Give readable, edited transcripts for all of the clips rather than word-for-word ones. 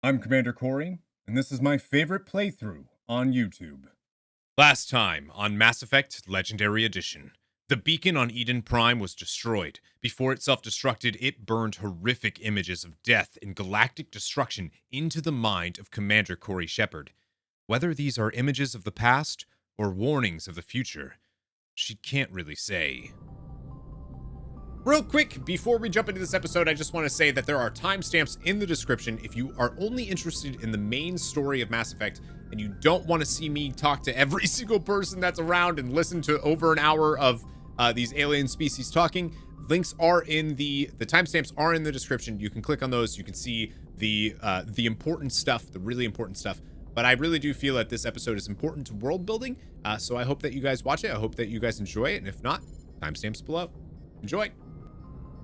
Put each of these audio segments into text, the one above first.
I'm Commander Corey, and this is my favorite playthrough on YouTube. Last time on Mass Effect Legendary Edition, the beacon on Eden Prime was destroyed. Before it self-destructed, it burned horrific images of death and galactic destruction into the mind of Commander Corey Shepard. Whether these are images of the past or warnings of the future, she can't really say. Real quick, before we jump into this episode, I just want to say that there are timestamps in the description if you are only interested in the main story of Mass Effect and you don't want to see me talk to every single person that's around and listen to over an hour of these alien species talking. Links are in the timestamps are in the description. You can click on those. You can see the important stuff, the really important stuff. But I really do feel that this episode is important to world building. So I hope that you guys watch it. I hope that you guys enjoy it. And if not, timestamps below. Enjoy.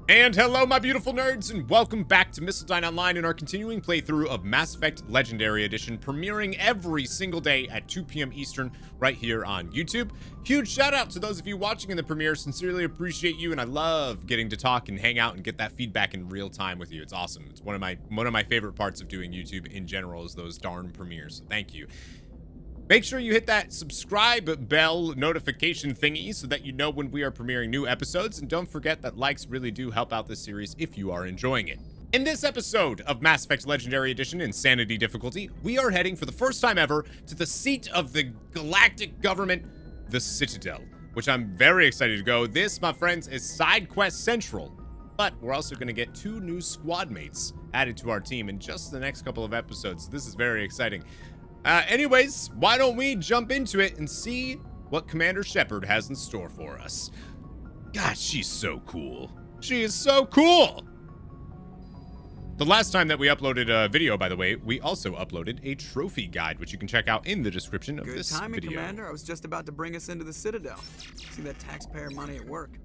And hello, my beautiful nerds, and welcome back to Missildine Online in our continuing playthrough of Mass Effect Legendary Edition, premiering every single day at 2 p.m. Eastern right here on YouTube. Huge shout out to those of you watching in the premiere. Sincerely appreciate you, and I love getting to talk and hang out and get that feedback in real time with you. It's awesome. It's one of my favorite parts of doing YouTube in general is those darn premieres. So thank you. Make sure you hit that subscribe bell notification thingy so that you know when we are premiering new episodes. And don't forget that likes really do help out this series if you are enjoying it. In this episode of Mass Effect Legendary Edition Insanity Difficulty, we are heading for the first time ever to the seat of the galactic government, the Citadel, which I'm very excited to go. This, my friends, is Side Quest Central. But we're also going to get 2 new squad mates added to our team in just the next couple of episodes. This is very exciting. Anyways, why don't we jump into it and see what Commander Shepard has in store for us. God, she's so cool. She is so cool. The last time that we uploaded a video, by the way, we also uploaded a trophy guide, which you can check out in the description of this timing, video. Commander. I was just about to bring us into the Citadel. See that taxpayer money at work.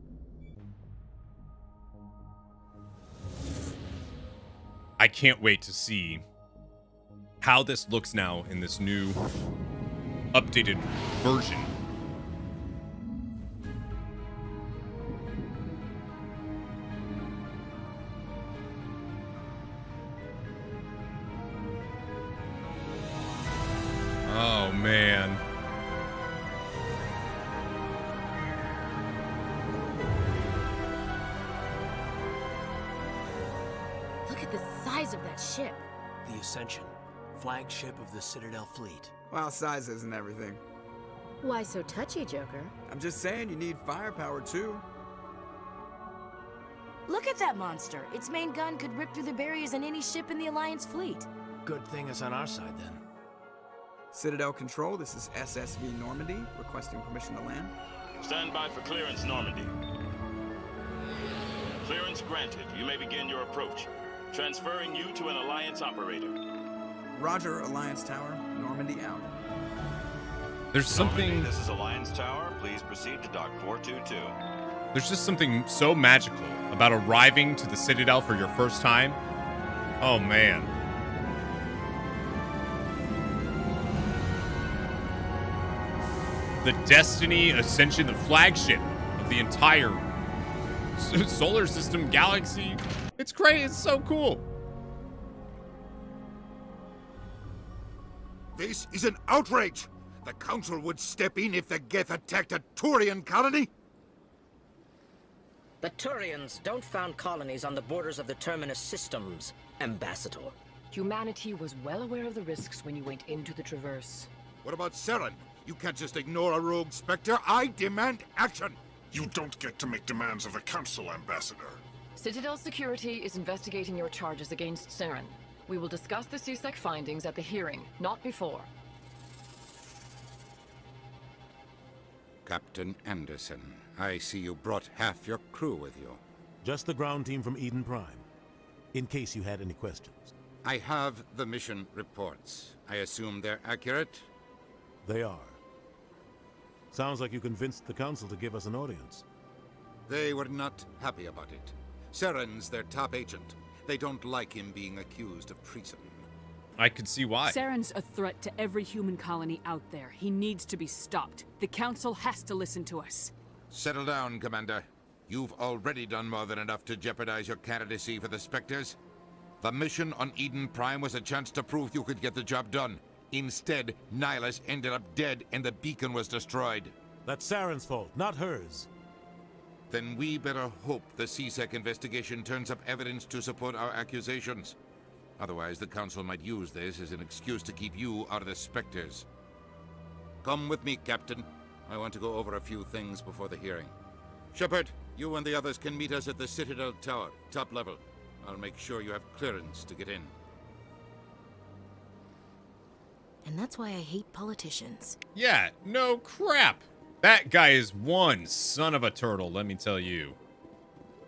I can't wait to see how this looks now in this new updated version. Oh man. Look at the size of that ship. The Ascension, flagship of the Citadel fleet. Well, size isn't everything. Why so touchy, Joker? I'm just saying you need firepower too. Look at that monster. Its main gun could rip through the barriers in any ship in the Alliance fleet. Good thing it's on our side then. Citadel Control, this is SSV Normandy, requesting permission to land. Stand by for clearance, Normandy. Clearance granted. You may begin your approach. Transferring you to an Alliance operator. Roger, Alliance Tower, Normandy out. There's something. Normandy, this is Alliance Tower. Please proceed to Dock 422. There's just something so magical about arriving to the Citadel for your first time. Oh man. The Destiny Ascension, the flagship of the entire solar system, galaxy. It's crazy. It's so cool. This is an outrage! The Council would step in if the Geth attacked a Turian colony? The Turians don't found colonies on the borders of the Terminus systems, Ambassador. Humanity was well aware of the risks when you went into the Traverse. What about Saren? You can't just ignore a rogue Spectre. I demand action! You don't get to make demands of the Council, Ambassador. Citadel Security is investigating your charges against Saren. We will discuss the CSEC findings at the hearing, not before. Captain Anderson, I see you brought half your crew with you. Just the ground team from Eden Prime, in case you had any questions. I have the mission reports. I assume they're accurate? They are. Sounds like you convinced the Council to give us an audience. They were not happy about it. Saren's their top agent. They don't like him being accused of treason. I could see why. Saren's a threat to every human colony out there. He needs to be stopped. The Council has to listen to us. Settle down, Commander. You've already done more than enough to jeopardize your candidacy for the Spectres. The mission on Eden Prime was a chance to prove you could get the job done. Instead, Nihilus ended up dead and the beacon was destroyed. That's Saren's fault, not hers. Then we better hope the CSEC investigation turns up evidence to support our accusations. Otherwise, the Council might use this as an excuse to keep you out of the Spectres. Come with me, Captain. I want to go over a few things before the hearing. Shepard, you and the others can meet us at the Citadel Tower, top level. I'll make sure you have clearance to get in. And that's why I hate politicians. Yeah, no crap. That guy is one son of a turtle, let me tell you.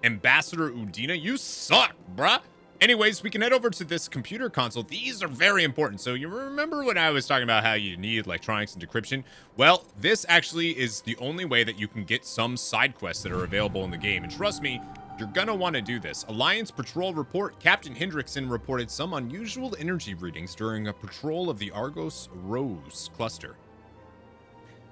Ambassador Udina, you suck, bruh. Anyways, we can head over to this computer console. These are very important. So you remember when I was talking about how you need electronics and decryption? Well, this actually is the only way that you can get some side quests that are available in the game. And trust me, you're gonna want to do this. Alliance Patrol Report. Captain Hendrickson reported some unusual energy readings during a patrol of the Argos Rose cluster.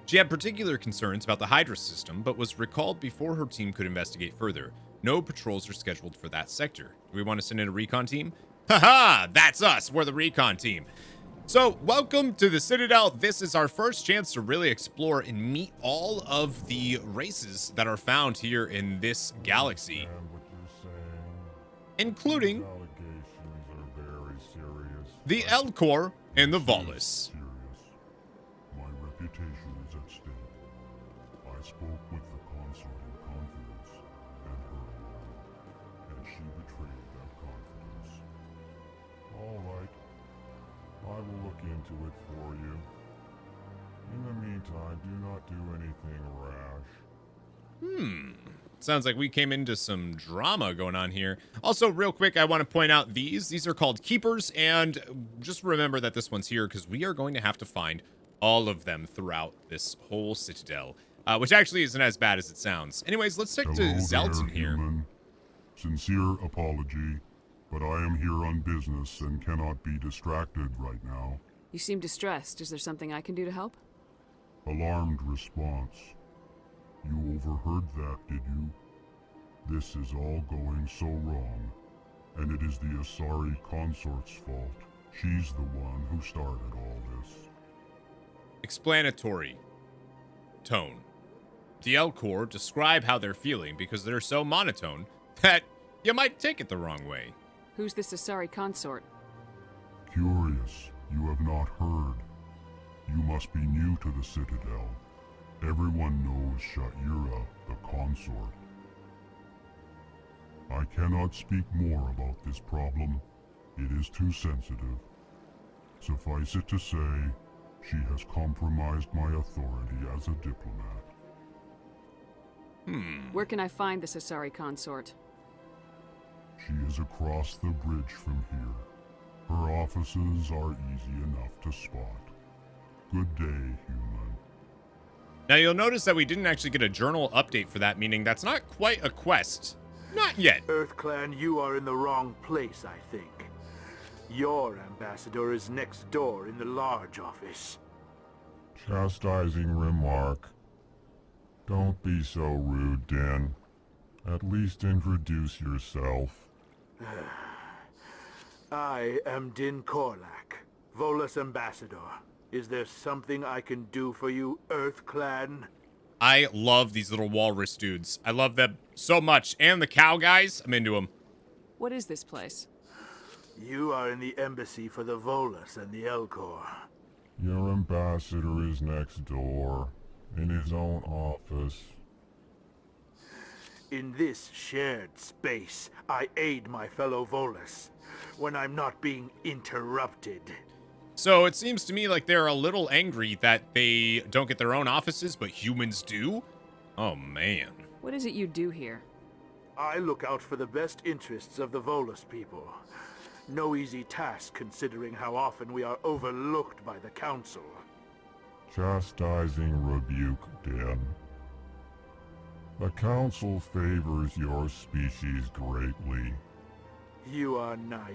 She had particular concerns about the Hydra system, but was recalled before her team could investigate further. No patrols are scheduled for that sector. Do we want to send in a recon team? Haha, that's us. We're the recon team. So, welcome to the Citadel. This is our first chance to really explore and meet all of the races that are found here in this galaxy, including the Elcor and the Volus. My reputation is at stake. I spoke with the consort in confidence and her alone, and she betrayed that confidence. All right. I will look into it for you. In the meantime, do not do anything rash. Sounds like we came into some drama going on here. Also, real quick, I want to point out these are called Keepers, and just remember that this one's here because we are going to have to find all of them throughout this whole Citadel, which actually isn't as bad as it sounds. Anyways, let's take to Zelton here. Human. Sincere apology, but I am here on business and cannot be distracted right now. You seem distressed. Is there something I can do to help? Alarmed response. You overheard that, did you? This is all going so wrong, and it is the Asari consort's fault. She's the one who started all this. Explanatory tone. The Elcor describe how they're feeling because they're so monotone that you might take it the wrong way. Who's this Asari consort? Curious, you have not heard. You must be new to the Citadel. Everyone knows Sha'ira, the consort. I cannot speak more about this problem. It is too sensitive. Suffice it to say, she has compromised my authority as a diplomat. Where can I find this Asari consort? She is across the bridge from here. Her offices are easy enough to spot. Good day, human. Now you'll notice that we didn't actually get a journal update for that, meaning that's not quite a quest. Not yet. EarthClan, you are in the wrong place, I think. Your ambassador is next door in the large office. Chastising remark. Don't be so rude, Din. At least introduce yourself. I am Din Korlak, Volus ambassador. Is there something I can do for you, EarthClan? I love these little walrus dudes. I love them so much. And the cow guys, I'm into them. What is this place? You are in the embassy for the Volus and the Elcor. Your ambassador is next door, in his own office. In this shared space, I aid my fellow Volus when I'm not being interrupted. So it seems to me like they're a little angry that they don't get their own offices, but humans do? Oh, man. What is it you do here? I look out for the best interests of the Volus people. No easy task considering how often we are overlooked by the Council. Chastising rebuke, Din. The Council favors your species greatly. You are naive.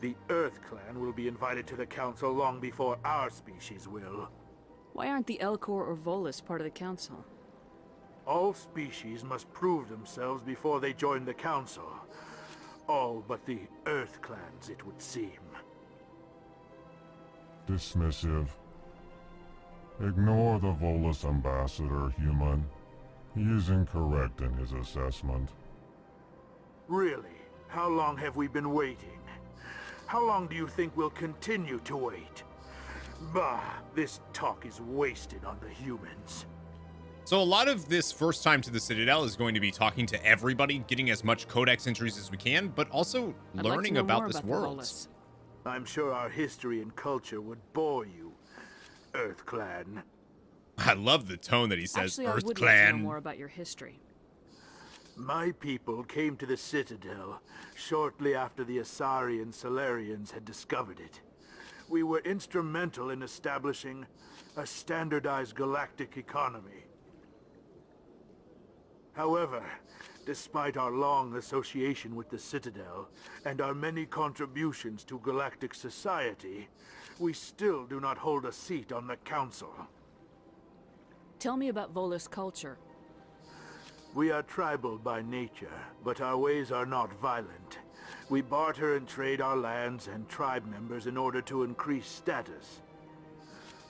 The EarthClan will be invited to the Council long before our species will. Why aren't the Elcor or Volus part of the Council? All species must prove themselves before they join the Council. All but the Earth clans, it would seem. Dismissive. Ignore the Volus ambassador, human. He is incorrect in his assessment. Really? How long have we been waiting? How long do you think we'll continue to wait? Bah, this talk is wasted on the humans. So a lot of this first time to the Citadel is going to be talking to everybody, getting as much codex entries as we can, but also learning about this world. I'm sure our history and culture would bore you, Earth Clan. I love the tone that he says, Actually, Earth I would Clan. like to know more about your history. My people came to the Citadel shortly after the Asari Solarians had discovered it. We were instrumental in establishing a standardized galactic economy. However, despite our long association with the Citadel and our many contributions to galactic society, we still do not hold a seat on the Council. Tell me about Volus culture. We are tribal by nature, but our ways are not violent. We barter and trade our lands and tribe members in order to increase status.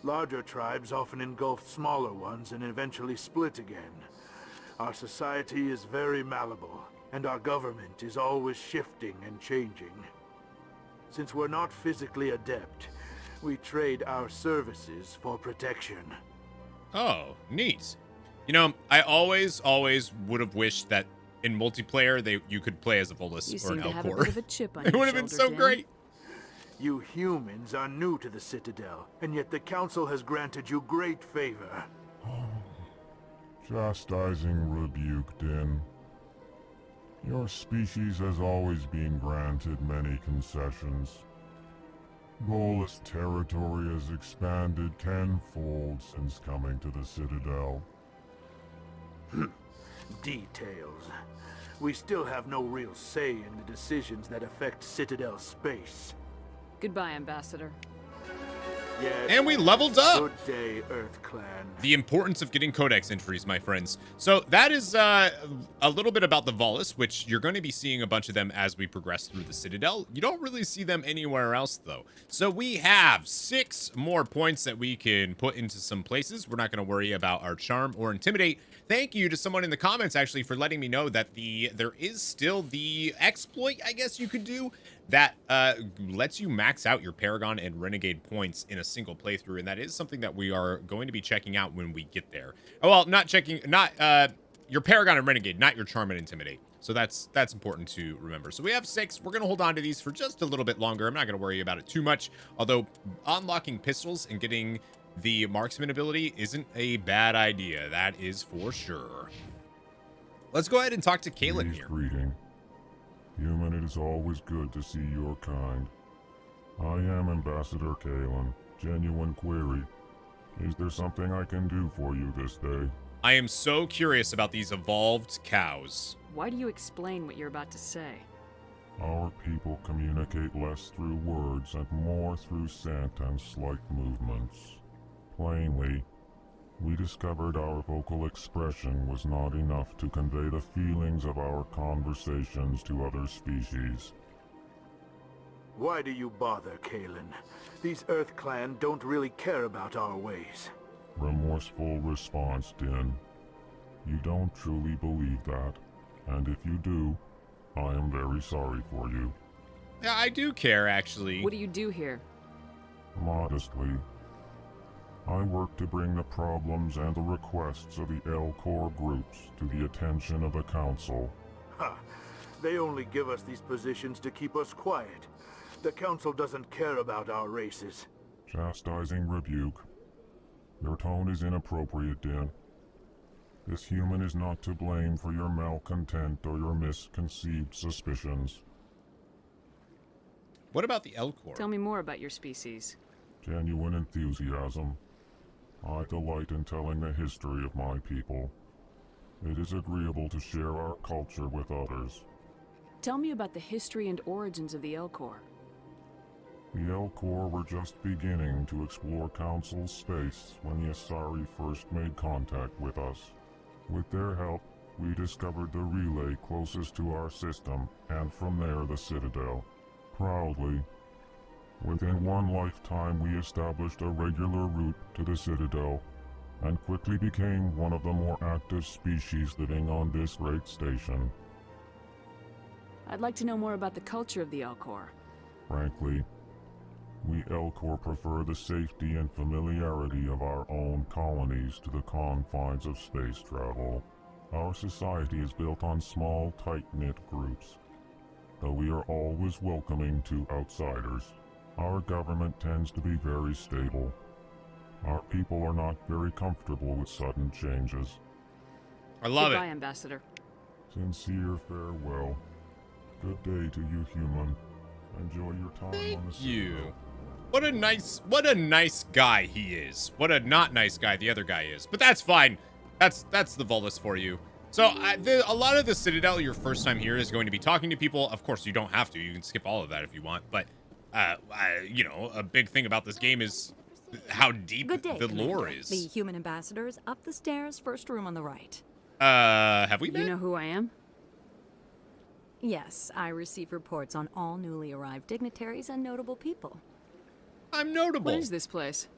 Larger tribes often engulf smaller ones and eventually split again. Our society is very malleable, and our government is always shifting and changing. Since we're not physically adept, we trade our services for protection. Oh, neat. You know, I always would have wished that in multiplayer you could play as a Volus or an Elcor. It would have been so great. You humans are new to the Citadel, and yet the Council has granted you great favor. Chastising rebuke, Din. Your species has always been granted many concessions. Volus territory has expanded tenfold since coming to the Citadel. Details. We still have no real say in the decisions that affect Citadel space. Goodbye, Ambassador. Yes. And we leveled up. Good day, Earth Clan. The importance of getting codex entries, my friends. So that is a little bit about the Volus, which you're going to be seeing a bunch of them as we progress through the Citadel. You don't really see them anywhere else, though. So we have 6 more points that we can put into some places. We're not going to worry about our charm or intimidate. Thank you to someone in the comments, actually, for letting me know that there is still the exploit, I guess you could do, that lets you max out your Paragon and Renegade points in a single playthrough, and that is something that we are going to be checking out when we get there. Oh, well, not your Paragon and Renegade, not your Charm and Intimidate. So that's important to remember. So we have 6. We're going to hold on to these for just a little bit longer. I'm not going to worry about it too much, although unlocking pistols and getting the marksman ability isn't a bad idea. That is for sure. Let's go ahead and talk to Kaylin here. Greeting. Human, it is always good to see your kind. I am Ambassador Kaylin. Genuine query. Is there something I can do for you this day? I am so curious about these evolved cows. Why do you explain what you're about to say? Our people communicate less through words and more through scent and slight movements. Plainly, we discovered our vocal expression was not enough to convey the feelings of our conversations to other species. Why do you bother, Kaylin? These Earth Clan don't really care about our ways. Remorseful response, Din. You don't truly believe that, and if you do, I am very sorry for you. Yeah, I do care, actually. What do you do here? Modestly, I work to bring the problems and the requests of the Elcor groups to the attention of the Council. Ha! They only give us these positions to keep us quiet. The Council doesn't care about our races. Chastising rebuke. Your tone is inappropriate, Din. This human is not to blame for your malcontent or your misconceived suspicions. What about the Elcor? Tell me more about your species. Genuine enthusiasm. I delight in telling the history of my people. It is agreeable to share our culture with others. Tell me about the history and origins of the Elcor. The Elcor were just beginning to explore Council space when the Asari first made contact with us. With their help, we discovered the relay closest to our system, and from there the Citadel. Proudly, within one lifetime we established a regular route to the Citadel, and quickly became one of the more active species living on this great station. I'd like to know more about the culture of the Elcor. Frankly, we Elcor prefer the safety and familiarity of our own colonies to the confines of space travel. Our society is built on small, tight-knit groups, though we are always welcoming to outsiders. Our government tends to be very stable. Our people are not very comfortable with sudden changes. I love Goodbye, Ambassador. Sincere farewell. Good day to you, human. Enjoy your time on the Citadel. What a nice guy he is. What a not nice guy the other guy is. But that's fine. That's the Volus for you. So a lot of the Citadel, your first time here, is going to be talking to people. Of course, you don't have to. You can skip all of that if you want. But you know, a big thing about this game is how deep the lore is. The human ambassador is up the stairs, first room on the right. Have we met? You know who I am? Yes, I receive reports on all newly arrived dignitaries and notable people. I'm notable. What is this place?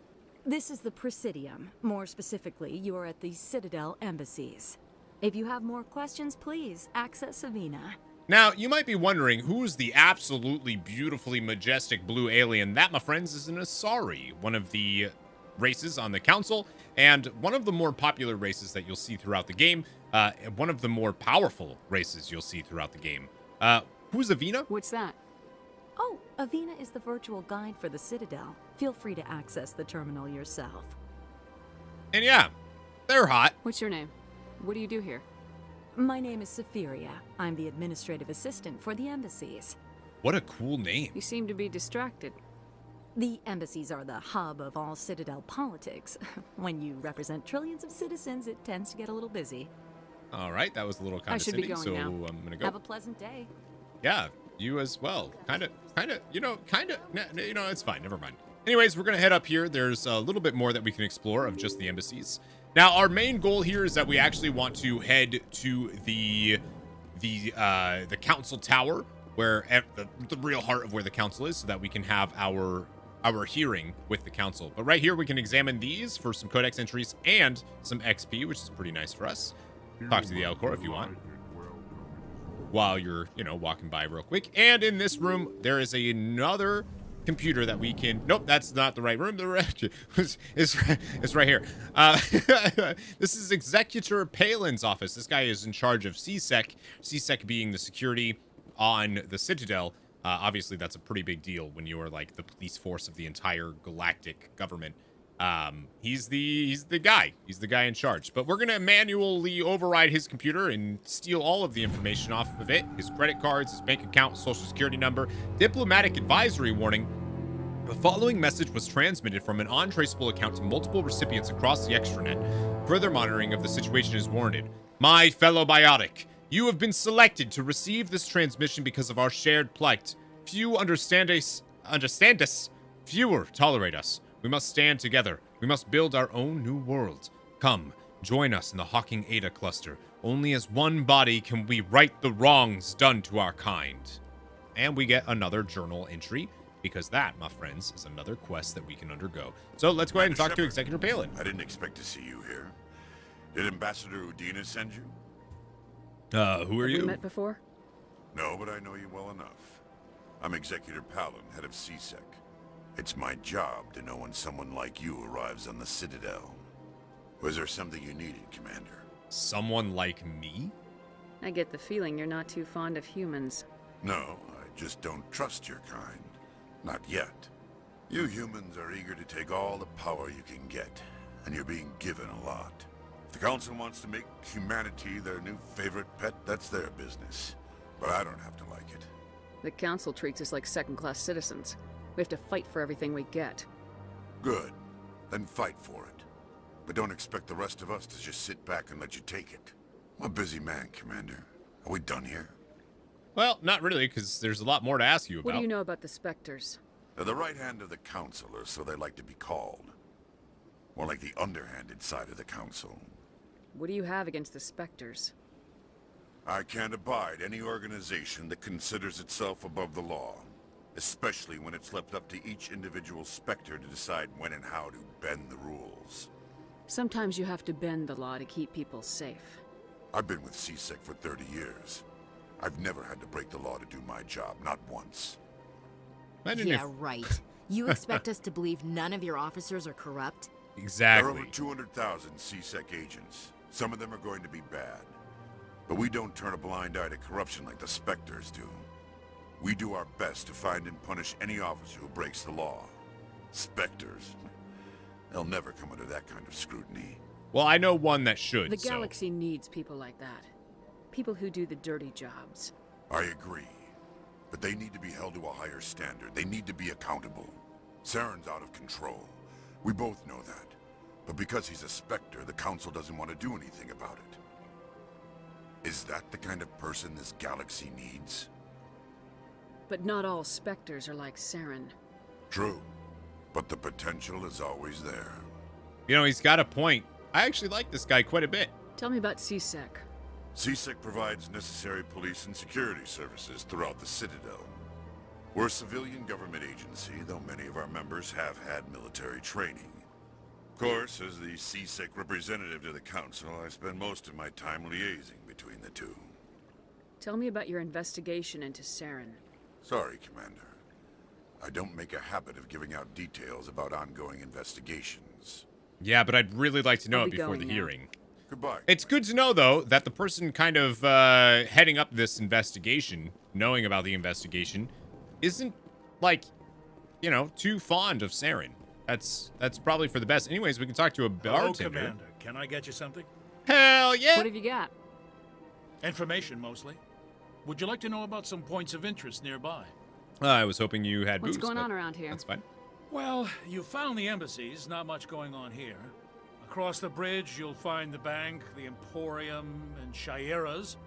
This is the Presidium. More specifically, you are at the Citadel embassies. If you have more questions, please access Savina. Now, you might be wondering, who's the absolutely beautifully majestic blue alien? That, my friends, is an Asari, one of the races on the council, and one of the more popular races that you'll see throughout the game, one of the more powerful races you'll see throughout the game. Who's Avina? What's that? Oh, Avina is the virtual guide for the Citadel. Feel free to access the terminal yourself. And yeah, they're hot. What's your name? What do you do here? My name is Safiria. I'm the administrative assistant for the embassies. What a cool name. You seem to be distracted. The embassies are the hub of all Citadel politics. When you represent trillions of citizens, it tends to get a little busy. All right, that was a little I should be condescending, going so now. I'm gonna go. Have a pleasant day. Yeah, you as well. Kind of, you know, it's fine. Never mind. Anyways, we're going to head up here. There's a little bit more that we can explore of just the embassies. Now, our main goal here is that we actually want to head to the council tower, where the real heart of where the council is, so that we can have our hearing with the council. But right here, we can examine these for some codex entries and some XP, which is pretty nice for us. Talk to the Elcor if you want, while you're, you know, walking by real quick. And in this room, there is another computer that we can... Nope, that's not the right room. It's right here. This is Executor Palin's office. This guy is in charge of CSEC. CSEC being the security on the Citadel. Obviously, that's a pretty big deal when you are like the police force of the entire galactic government. He's the guy. He's the guy in charge. But we're gonna manually override his computer and steal all of the information off of it. His credit cards, his bank account, social security number, diplomatic advisory warning. The following message was transmitted from an untraceable account to multiple recipients across the extranet. Further monitoring of the situation is warranted. My fellow biotic, you have been selected to receive this transmission because of our shared plight. Few understand us, fewer tolerate us. We must stand together. We must build our own new world. Come, join us in the Hawking Ada cluster. Only as one body can we right the wrongs done to our kind. And we get another journal entry, because that, my friends, is another quest that we can undergo. So let's go ahead and talk to Executor Palin. I didn't expect to see you here. Did Ambassador Udina send you? Who are Have you? we met before? No, but I know you well enough. I'm Executor Palin, head of CSEC. It's my job to know when someone like you arrives on the Citadel. Was there something you needed, Commander? Someone like me? I get the feeling you're not too fond of humans. No, I just don't trust your kind. Not yet. You humans are eager to take all the power you can get, and you're being given a lot. If the Council wants to make humanity their new favorite pet, that's their business. But I don't have to like it. The Council treats us like second-class citizens. We have to fight for everything we get. Good. Then fight for it. But don't expect the rest of us to just sit back and let you take it. I'm a busy man, Commander. Are we done here? Well, not really, because there's a lot more to ask you about. What do you know about the Spectres? They're the right hand of the Council, or so they like to be called. More like the underhanded side of the Council. What do you have against the Spectres? I can't abide any organization that considers itself above the law, especially when it's left up to each individual Spectre to decide when and how to bend the rules. Sometimes you have to bend the law to keep people safe. I've been with CSEC for 30 years. I've never had to break the law to do my job, not once. Yeah, right. You expect us to believe none of your officers are corrupt? Exactly. There are over 200,000 CSEC agents. Some of them are going to be bad. But we don't turn a blind eye to corruption like the Spectres do. We do our best to find and punish any officer who breaks the law. Spectres. They'll never come under that kind of scrutiny. Well, I know one that should, The galaxy needs people like that. People who do the dirty jobs. I agree. But they need to be held to a higher standard. They need to be accountable. Saren's out of control. We both know that. But because he's a Spectre, the Council doesn't want to do anything about it. Is that the kind of person this galaxy needs? But not all Spectres are like Saren. True. But the potential is always there. You know, he's got a point. I actually like this guy quite a bit. Tell me about CSEC. CSEC provides necessary police and security services throughout the Citadel. We're a civilian government agency, though many of our members have had military training. Of course, as the CSEC representative to the Council, I spend most of my time liaising between the two. Tell me about your investigation into Saren. Sorry, Commander. I don't make a habit of giving out details about ongoing investigations. Yeah, but I'd really like to know I'll it be before the going now. hearing. Goodbye. It's good to know, though, that the person kind of heading up this investigation, knowing about the investigation, isn't, like, you know, too fond of Saren. That's probably for the best. Anyways, we can talk to a Hello, bartender. Commander. Can I get you something? Hell yeah! What have you got? Information, mostly. Would you like to know about some points of interest nearby? I was hoping you had What's booze, going but on around here? That's fine. Well, you found the embassies. Not much going on here. Across the bridge, you'll find the bank, the Emporium, and Shaira's.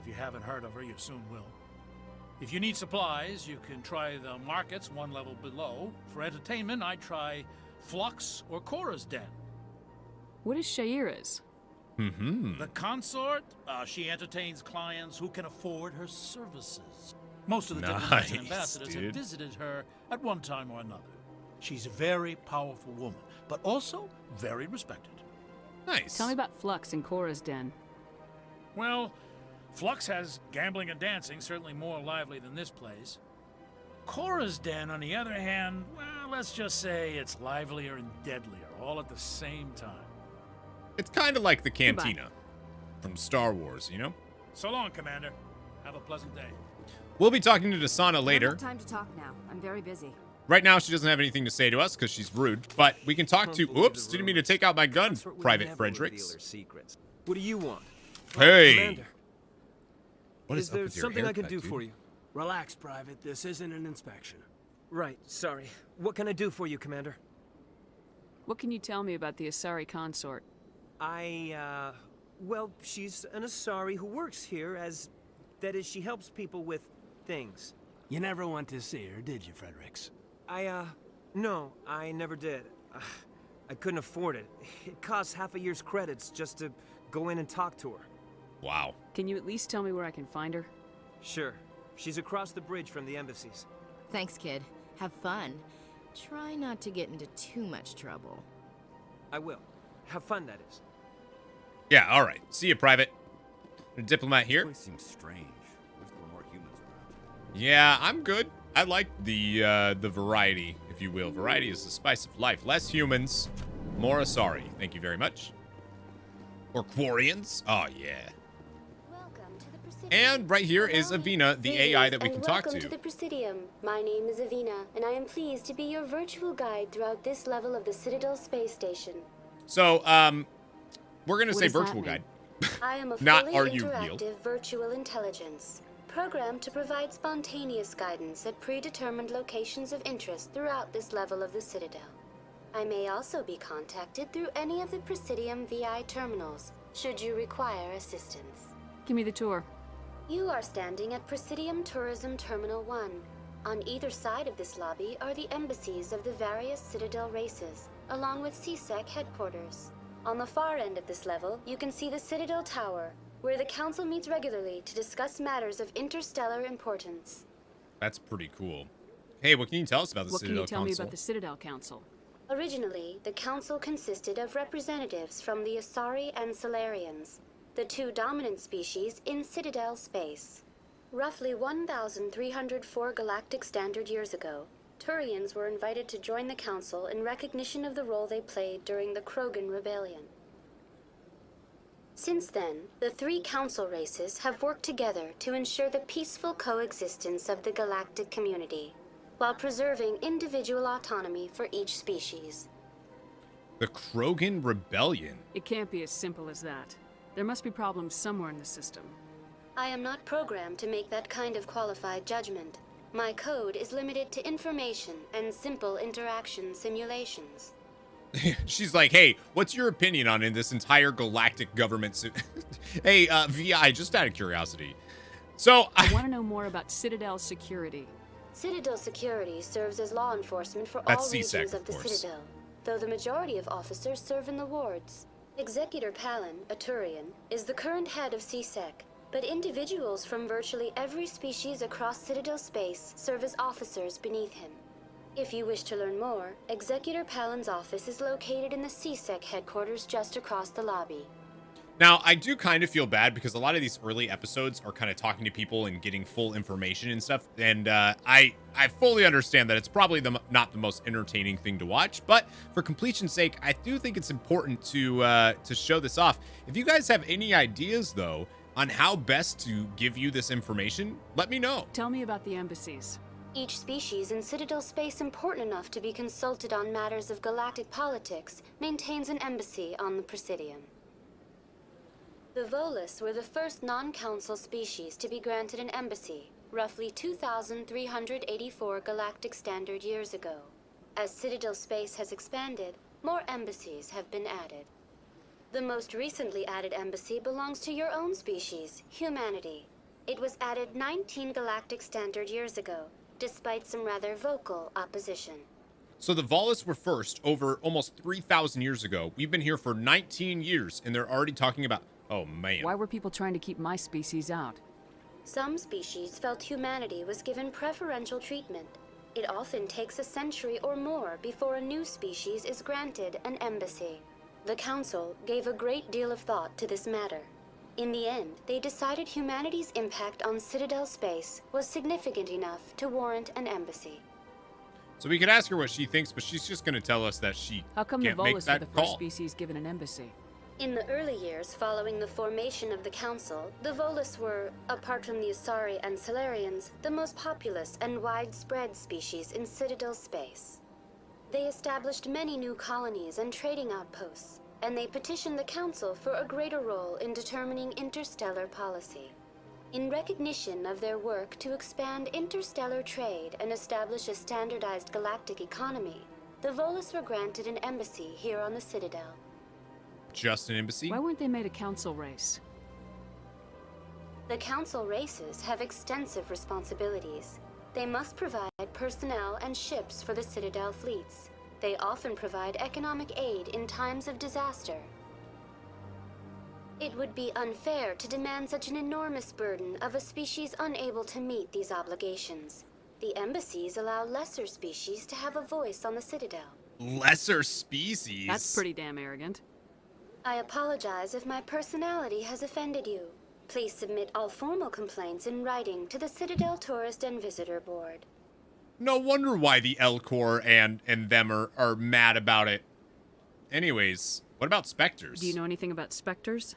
If you haven't heard of her, you soon will. If you need supplies, you can try the markets one level below. For entertainment, I'd try Flux or Cora's Den. What is Shaira's? Mm-hmm. The consort, she entertains clients who can afford her services. Most of the diplomats and ambassadors have visited her at one time or another. She's a very powerful woman, but also very respected. Nice. Tell me about Flux and Cora's Den. Well, Flux has gambling and dancing, certainly more lively than this place. Cora's Den, on the other hand, well, let's just say it's livelier and deadlier, all at the same time. It's kind of like the cantina from Star Wars, you know? So long, Commander. Have a pleasant day. We'll be talking to Desana later. I don't have time to talk now. I'm very busy. Right now, she doesn't have anything to say to us because she's rude. But we can talk to... Oops, didn't mean to take out my gun, Private Fredericks. What do you want? Hey! Commander, What is up there with your something I can haircut, do dude? for you? Relax, Private. This isn't an inspection. Right, sorry. What can I do for you, Commander? What can you tell me about the Asari consort? Well, she's an Asari who works here as... That is, she helps people with things. You never went to see her, did you, Fredericks? No, I never did. I couldn't afford it. It costs half a year's credits just to go in and talk to her. Wow. Can you at least tell me where I can find her? Sure. She's across the bridge from the embassies. Thanks, kid. Have fun. Try not to get into too much trouble. I will. Have fun, that is. Yeah, all right. See you, Private. A diplomat here. This place seems strange. Wish there were more humans around. Yeah, I'm good. I like the variety, if you will. Variety is the spice of life. Less humans, more Asari. Thank you very much. Or Quarians. Oh, yeah. And right here is Avina, the AI that we can talk Welcome to the Presidium. My name is Avina, and I am pleased to be your virtual guide throughout this level of the Citadel space station. So, we're going to say virtual guide. I am a Not fully are you real? interactive virtual intelligence, programmed to provide spontaneous guidance at predetermined locations of interest throughout this level of the Citadel. I may also be contacted through any of the Presidium VI terminals, should you require assistance. Give me the tour. You are standing at Presidium Tourism Terminal 1. On either side of this lobby are the embassies of the various Citadel races, along with CSEC headquarters. On the far end of this level, you can see the Citadel Tower, where the Council meets regularly to discuss matters of interstellar importance. That's pretty cool. Hey, what can you tell us about the Citadel What can you tell me Council? about the Citadel Council? Originally, the Council consisted of representatives from the Asari and Solarians, the two dominant species in Citadel space. Roughly 1,304 galactic standard years ago, Turians were invited to join the Council in recognition of the role they played during the Krogan Rebellion. Since then, the three Council races have worked together to ensure the peaceful coexistence of the galactic community, while preserving individual autonomy for each species. The Krogan Rebellion? It can't be as simple as that. There must be problems somewhere in the system. I am not programmed to make that kind of qualified judgment. My code is limited to information and simple interaction simulations. She's like, hey, what's your opinion on this entire galactic government? Hey, VI, just out of curiosity. So, I want to know more about Citadel security. Citadel security serves as law enforcement for That's all C-Sec, regions of the course. Citadel, though the majority of officers serve in the wards. Executor Palin, a Turian, is the current head of C-Sec, but individuals from virtually every species across Citadel space serve as officers beneath him. If you wish to learn more, Executor Palin's office is located in the C-Sec headquarters just across the lobby. now, I do kind of feel bad because a lot of these early episodes are kind of talking to people and getting full information and stuff. And I fully understand that it's probably not the most entertaining thing to watch. But for completion's sake, I do think it's important to show this off. If you guys have any ideas, though, on how best to give you this information, let me know. Tell me about the embassies. Each species in Citadel space important enough to be consulted on matters of galactic politics maintains an embassy on the Presidium. The Volus were the first non-council species to be granted an embassy, roughly 2,384 galactic standard years ago. As Citadel space has expanded, more embassies have been added. The most recently added embassy belongs to your own species, humanity. It was added 19 galactic standard years ago, despite some rather vocal opposition. So the Volus were first over almost 3,000 years ago. We've been here for 19 years, and they're already talking about... Oh, man. Why were people trying to keep my species out? Some species felt humanity was given preferential treatment. It often takes a century or more before a new species is granted an embassy. The Council gave a great deal of thought to this matter. In the end, they decided humanity's impact on Citadel space was significant enough to warrant an embassy. So we could ask her what she thinks, but she's just going to tell us that she How come the can't make Volus were that the first call. species given an embassy? In the early years following the formation of the Council, the Volus were, apart from the Asari and Solarians, the most populous and widespread species in Citadel space. They established many new colonies and trading outposts, and they petitioned the Council for a greater role in determining interstellar policy. In recognition of their work to expand interstellar trade and establish a standardized galactic economy, the Volus were granted an embassy here on the Citadel. Just an embassy? Why weren't they made a council race? The Council races have extensive responsibilities. They must provide personnel and ships for the Citadel fleets. They often provide economic aid in times of disaster. It would be unfair to demand such an enormous burden of a species unable to meet these obligations. The embassies allow lesser species to have a voice on the Citadel. Lesser species? That's pretty damn arrogant. I apologize if my personality has offended you. Please submit all formal complaints in writing to the Citadel Tourist and Visitor Board. No wonder why the L Corps and them are mad about it. Anyways, what about specters? Do you know anything about specters?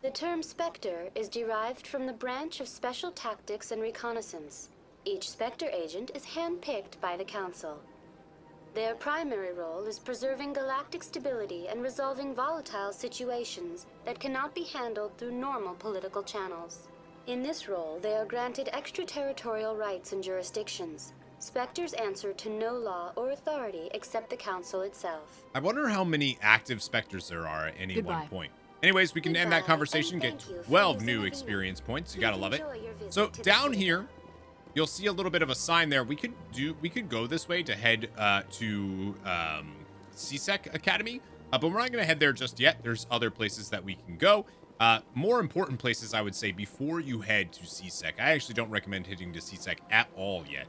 The term Spectre is derived from the branch of Special Tactics and Reconnaissance. Each Spectre agent is handpicked by the Council. Their primary role is preserving galactic stability and resolving volatile situations that cannot be handled through normal political channels. In this role, they are granted extraterritorial rights and jurisdictions. Spectres answer to no law or authority except the Council itself. I wonder how many active specters there are at any one point. Anyways, we can end that conversation, get 12 new experience points. You gotta love it. So down here, you'll see a little bit of a sign there. We could go this way to head to C-Sec Academy, but we're not gonna head there just yet. There's other places that we can go. More important places, I would say, before you head to CSEC. I actually don't recommend heading to CSEC at all yet.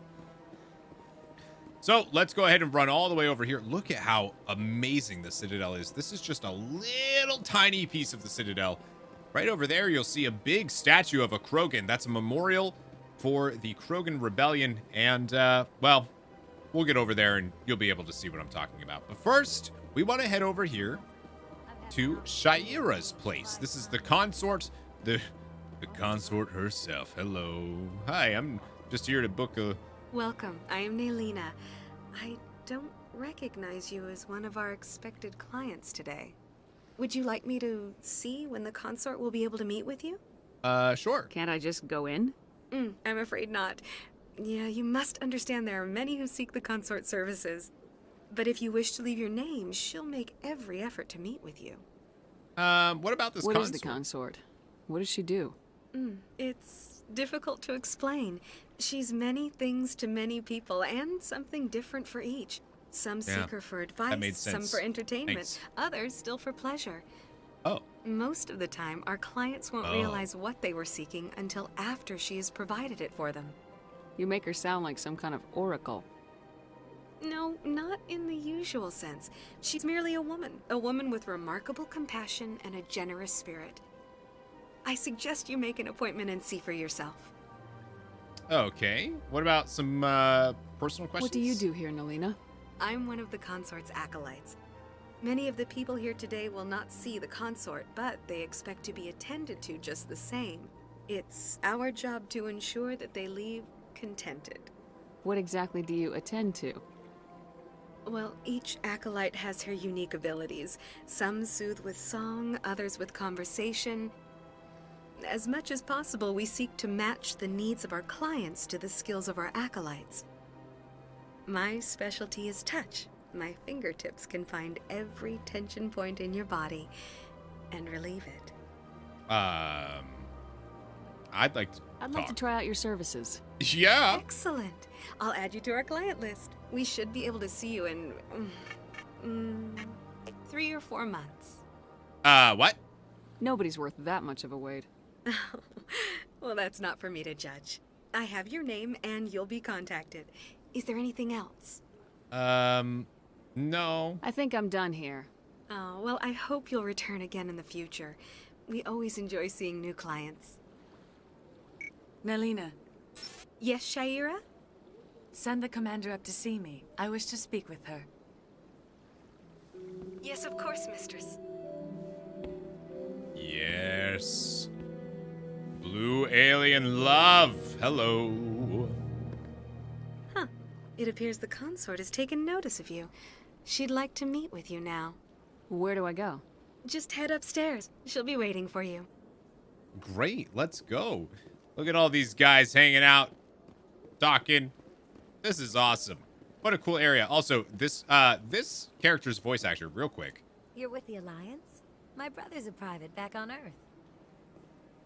So let's go ahead and run all the way over here. Look at how amazing the Citadel is. This is just a little tiny piece of the Citadel. Right over there, you'll see a big statue of a Krogan. That's a memorial for the Krogan Rebellion. And, well, we'll get over there and you'll be able to see what I'm talking about. But first, we want to head over here to Sha'ira's place. This is the consort, the consort herself. Hello. Hi, I'm just here to book a... Welcome. I am Nelina. I don't recognize you as one of our expected clients today. Would you like me to see when the consort will be able to meet with you? Sure. Can't I just go in? I'm afraid not. Yeah, you must understand there are many who seek the consort services. But if you wish to leave your name, she'll make every effort to meet with you. What about this consort? What is the consort? What does she do? It's difficult to explain. She's many things to many people, and something different for each. Some seek her for advice, some for entertainment, others still for pleasure. Oh. Most of the time, our clients won't realize what they were seeking until after she has provided it for them. You make her sound like some kind of oracle. No, not in the usual sense. She's merely a woman with remarkable compassion and a generous spirit. I suggest you make an appointment and see for yourself. Okay. What about some personal questions? What do you do here, Nelina? I'm one of the consort's acolytes. Many of the people here today will not see the consort, but they expect to be attended to just the same. It's our job to ensure that they leave contented. What exactly do you attend to? Well, each acolyte has her unique abilities. Some soothe with song, others with conversation. As much as possible, we seek to match the needs of our clients to the skills of our acolytes. My specialty is touch. My fingertips can find every tension point in your body and relieve it. I'd like to try out your services. Yeah. Excellent. I'll add you to our client list. We should be able to see you in 3 or 4 months. What? Nobody's worth that much of a wait. Well, that's not for me to judge. I have your name and you'll be contacted. Is there anything else? No. I think I'm done here. Oh, well, I hope you'll return again in the future. We always enjoy seeing new clients. Nelina. Yes, Sha'ira? Send the commander up to see me. I wish to speak with her. Yes, of course, mistress. Yes. Blue alien love. Hello. Huh. It appears the consort has taken notice of you. She'd like to meet with you now. Where do I go? Just head upstairs. She'll be waiting for you. Great. Let's go. Look at all these guys hanging out, talking. This is awesome. What a cool area. Also, this character's voice actor, real quick. You're with the Alliance? My brother's a private back on Earth.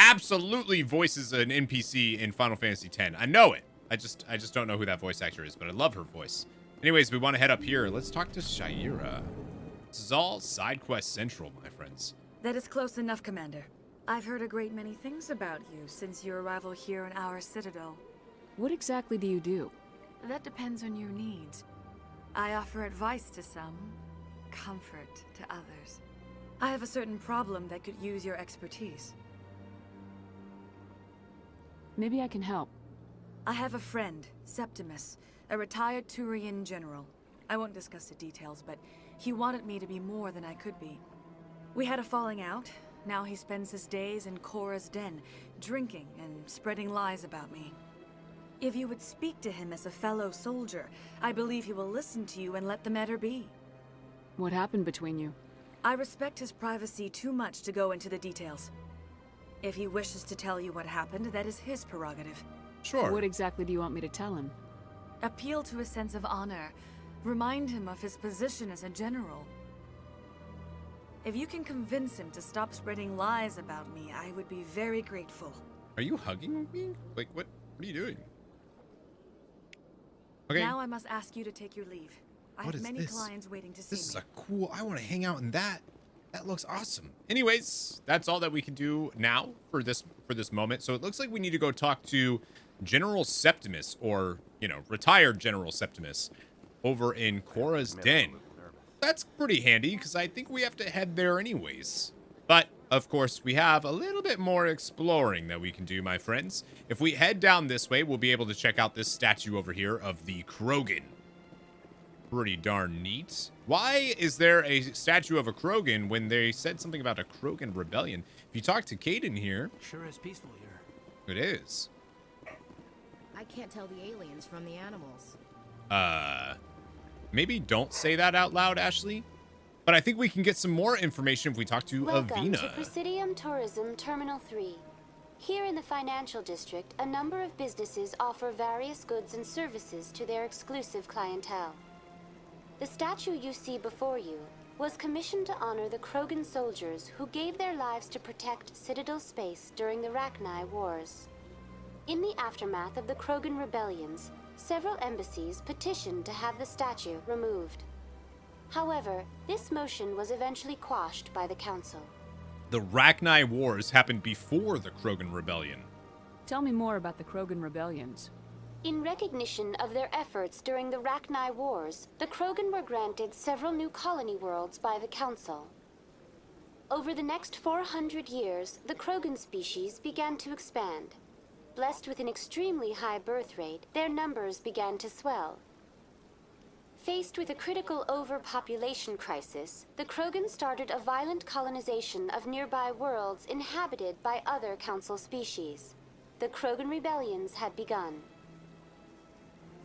Absolutely voices an NPC in Final Fantasy X. I know it. I just don't know who that voice actor is, but I love her voice. Anyways, we want to head up here. Let's talk to Sha'ira. This is all side quest central, my friends. That is close enough, Commander. I've heard a great many things about you since your arrival here in our Citadel. What exactly do you do? That depends on your needs. I offer advice to some, comfort to others. I have a certain problem that could use your expertise. Maybe I can help. I have a friend, Septimus, a retired Turian general. I won't discuss the details, but he wanted me to be more than I could be. We had a falling out. Now he spends his days in Korra's den, drinking and spreading lies about me. If you would speak to him as a fellow soldier, I believe he will listen to you and let the matter be. What happened between you? I respect his privacy too much to go into the details. If he wishes to tell you what happened, that is his prerogative. Sure. What exactly do you want me to tell him? Appeal to his sense of honor. Remind him of his position as a general. If you can convince him to stop spreading lies about me, I would be very grateful. Are you hugging me? Like, what are you doing? Okay. Now I must ask you to take your leave. I What have is many this? clients waiting to see me. This is a cool... I want to hang out in that. That looks awesome. Anyways, that's all that we can do now for this moment. So it looks like we need to go talk to General Septimus, or, you know, retired General Septimus, over in Cora's Den. That's pretty handy, because I think we have to head there anyways. But, of course, we have a little bit more exploring that we can do, my friends. If we head down this way, we'll be able to check out this statue over here of the Krogan. Pretty darn neat. Why is there a statue of a Krogan when they said something about a Krogan rebellion? If you talk to Caden here... Sure is peaceful here. It is. I can't tell the aliens from the animals. Maybe don't say that out loud, Ashley. But I think we can get some more information if we talk to Welcome Avina. to Presidium Tourism Terminal 3. Here in the financial district, a number of businesses offer various goods and services to their exclusive clientele. The statue you see before you was commissioned to honor the Krogan soldiers who gave their lives to protect Citadel space during the Rachni Wars. In the aftermath of the Krogan rebellions, several embassies petitioned to have the statue removed. However, this motion was eventually quashed by the Council. The Rachni Wars happened before the Krogan Rebellion. Tell me more about the Krogan rebellions. In recognition of their efforts during the Rachni Wars, the Krogan were granted several new colony worlds by the Council. Over the next 400 years, the Krogan species began to expand. Blessed with an extremely high birth rate, their numbers began to swell. Faced with a critical overpopulation crisis, the Krogan started a violent colonization of nearby worlds inhabited by other Council species. The Krogan rebellions had begun.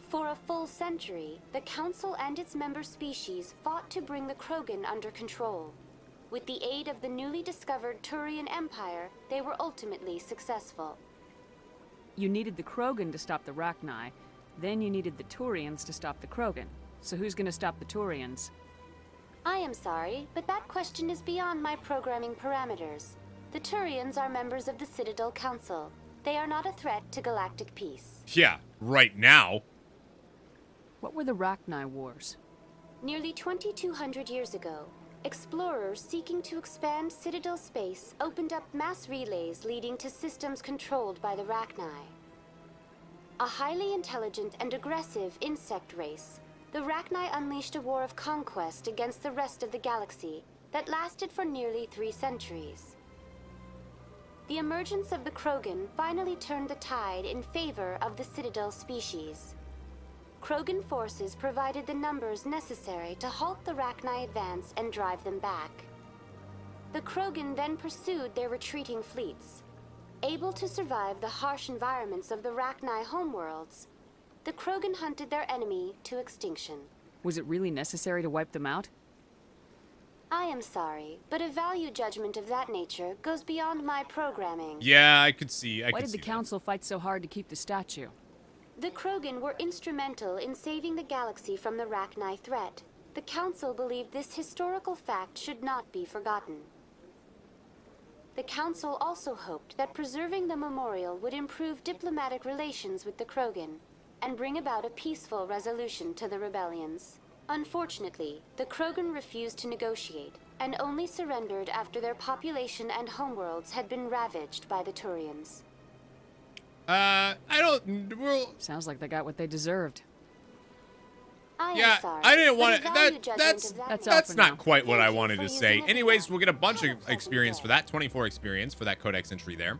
For a full century, the Council and its member species fought to bring the Krogan under control. With the aid of the newly discovered Turian Empire, they were ultimately successful. You needed the Krogan to stop the Rachni, then you needed the Turians to stop the Krogan. So who's gonna stop the Turians? I am sorry, but that question is beyond my programming parameters. The Turians are members of the Citadel Council. They are not a threat to galactic peace. Yeah, right now. What were the Rachni Wars? Nearly 2,200 years ago, explorers seeking to expand Citadel space opened up mass relays leading to systems controlled by the Rachni. A highly intelligent and aggressive insect race, the Rachni unleashed a war of conquest against the rest of the galaxy that lasted for nearly 3 centuries. The emergence of the Krogan finally turned the tide in favor of the Citadel species. Krogan forces provided the numbers necessary to halt the Rachni advance and drive them back. The Krogan then pursued their retreating fleets. Able to survive the harsh environments of the Rachni homeworlds, the Krogan hunted their enemy to extinction. Was it really necessary to wipe them out? I am sorry, but a value judgment of that nature goes beyond my programming. Yeah, I could see. Why did the Council fight so hard to keep the statue? The Krogan were instrumental in saving the galaxy from the Rachni threat. The Council believed this historical fact should not be forgotten. The Council also hoped that preserving the memorial would improve diplomatic relations with the Krogan and bring about a peaceful resolution to the rebellions. Unfortunately, the Krogan refused to negotiate and only surrendered after their population and homeworlds had been ravaged by the Turians. Sounds like they got what they deserved. Yeah, I didn't want to. That's not quite what I wanted to say. Anyways, we'll get a bunch of experience for that. 24 experience for that codex entry there.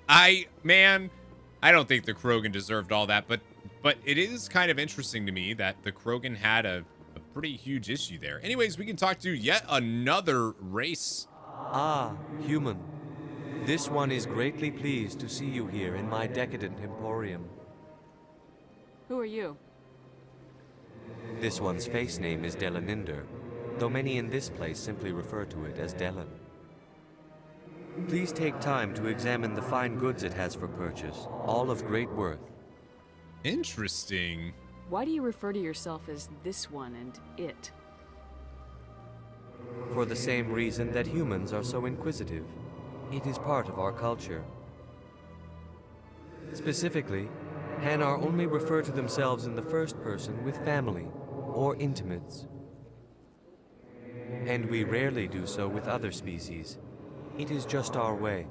I don't think the Krogan deserved all that, but it is kind of interesting to me that the Krogan had a pretty huge issue there. Anyways, we can talk to yet another race. Ah, human. This one is greatly pleased to see you here in my decadent emporium. Who are you? This one's face name is Delaninder, though many in this place simply refer to it as Delan. Please take time to examine the fine goods it has for purchase, all of great worth. Interesting. Why do you refer to yourself as this one and it? For the same reason that humans are so inquisitive. It is part of our culture. Specifically, Hanar only refer to themselves in the first person with family or intimates. And we rarely do so with other species. It is just our way.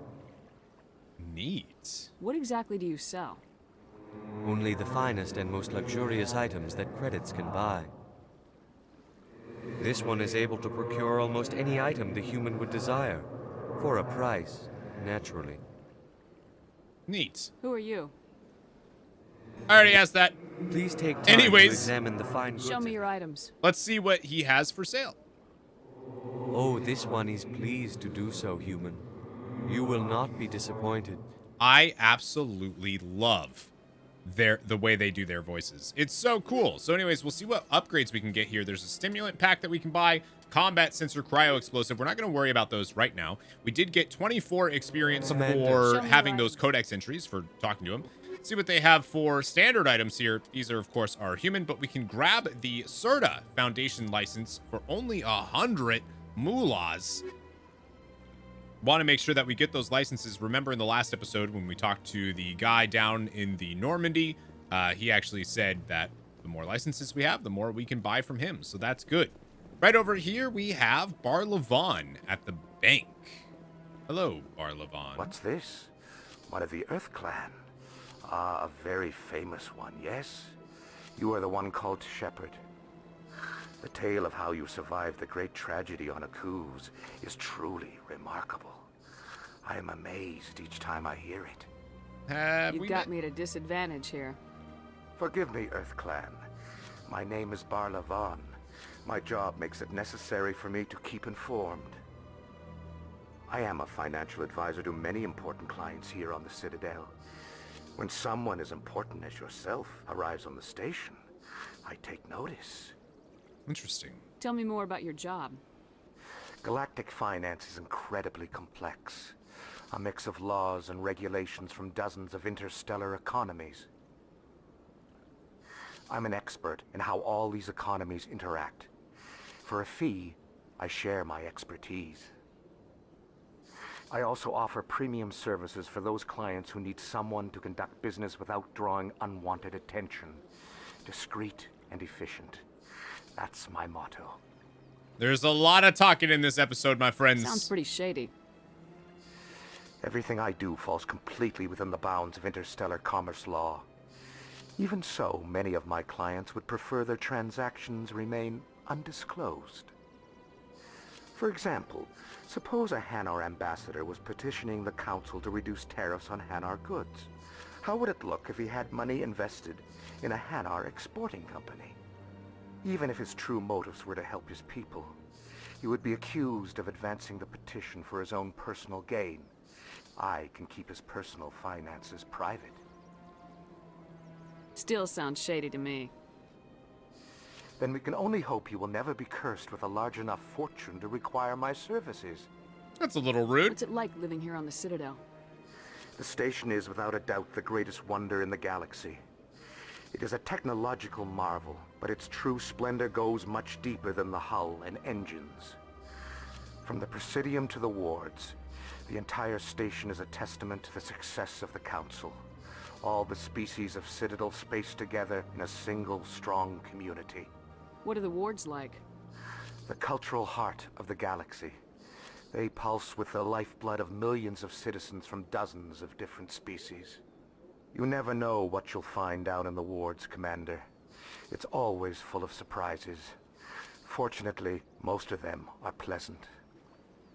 Neat. What exactly do you sell? Only the finest and most luxurious items that credits can buy. This one is able to procure almost any item the human would desire, for a price, naturally. Neat. Who are you? I already asked that. Please take time to examine the fine goods. Show me your items. Let's see what he has for sale. Oh, this one is pleased to do so, human. You will not be disappointed. I absolutely love the way they do their voices. It's so cool. So anyways, we'll see what upgrades we can get here. There's a stimulant pack that we can buy, combat sensor, cryo explosive. We're not going to worry about those right now. We did get 24 experience for having those codex entries, for talking to him. See what they have for standard items here. These are, of course, our human, but we can grab the Serta Foundation license for only 100 moolahs. Want to make sure that we get those licenses. Remember in the last episode when we talked to the guy down in the Normandy, he actually said that the more licenses we have, the more we can buy from him. So that's good. Right over here, we have Barlavon at the bank. Hello, Barlavon. What's this? One of the Earth Clan. Ah, a very famous one, yes? You are the one called Shepard. The tale of how you survived the great tragedy on Akuz is truly remarkable. I am amazed each time I hear it. You've got me at a disadvantage here. Forgive me, Earth Clan. My name is Barlavon. My job makes it necessary for me to keep informed. I am a financial advisor to many important clients here on the Citadel. When someone as important as yourself arrives on the station, I take notice. Interesting. Tell me more about your job. Galactic finance is incredibly complex. A mix of laws and regulations from dozens of interstellar economies. I'm an expert in how all these economies interact. For a fee, I share my expertise. I also offer premium services for those clients who need someone to conduct business without drawing unwanted attention. Discreet and efficient. That's my motto. There's a lot of talking in this episode, my friends. Sounds pretty shady. Everything I do falls completely within the bounds of interstellar commerce law. Even so, many of my clients would prefer their transactions remain undisclosed. For example, suppose a Hanar ambassador was petitioning the council to reduce tariffs on Hanar goods. How would it look if he had money invested in a Hanar exporting company? Even if his true motives were to help his people, he would be accused of advancing the petition for his own personal gain. I can keep his personal finances private. Still sounds shady to me. Then we can only hope you will never be cursed with a large enough fortune to require my services. That's a little rude. What's it like living here on the Citadel? The station is without a doubt the greatest wonder in the galaxy. It is a technological marvel, but its true splendor goes much deeper than the hull and engines. From the Presidium to the wards, the entire station is a testament to the success of the Council. All the species of Citadel spaced together in a single strong community. What are the wards like? The cultural heart of the galaxy. They pulse with the lifeblood of millions of citizens from dozens of different species. You never know what you'll find down in the wards, Commander. It's always full of surprises. Fortunately, most of them are pleasant.